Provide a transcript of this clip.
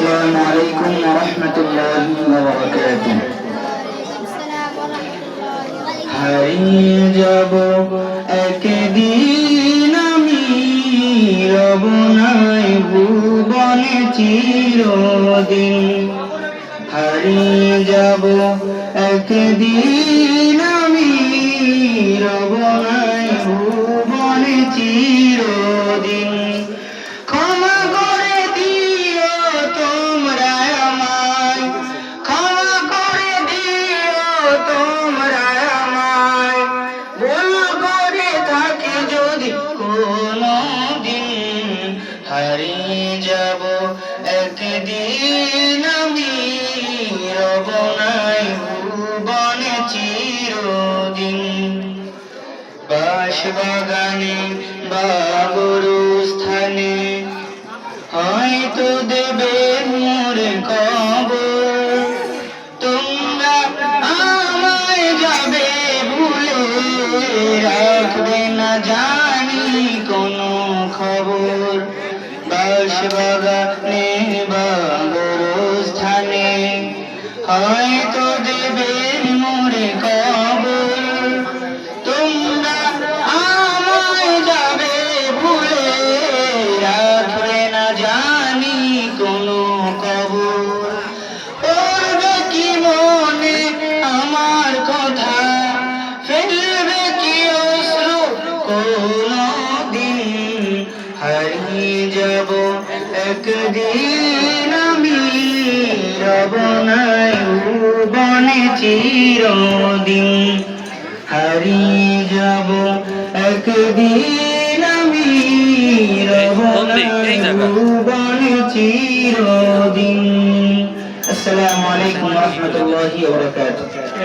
السلام عليكم ورحمة الله وبركاته হারিয়ে যাব একদিন আমি রব নাই ভুবনে চিরদিন হারিয়ে যাব একদিন আমি রব নাই ভুবনে চিরদিন ক্ষমা করে দিও তোমরা আমায় ক্ষমা করে দিও তোমরা আমায় ভুল করে থাকি যদি কোনদিন হারিয়ে যাব একদিন আমি রব নাই ভুবনে চিরদিন বাঁশবাগানে বা গুরুস্থানে হয়তো দেবে মোরে কবর তোমরা আমায় যাবে ভুলে রাখবে না জানি কোনো খবর বাঁশবাগানে বা গুরুস্থানে হয়তো দেবে মোরে কবর তোমরা আমায় যাবে ভুলে রাখবে না জানি কোনো কবর পড়বে কি মনে আমার কথা ফেলবে কি অশ্রু কোনদিন হারিয়ে যাব একদিন আমি রব নাই ভুবনে চিরদিন হারিয়ে যাব একদিন আমি রব নাই ভুবনে চিরদিন। আসসালামু আলাইকুম ওয়া রাহমাতুল্লাহি ওয়া বারাকাতুহু।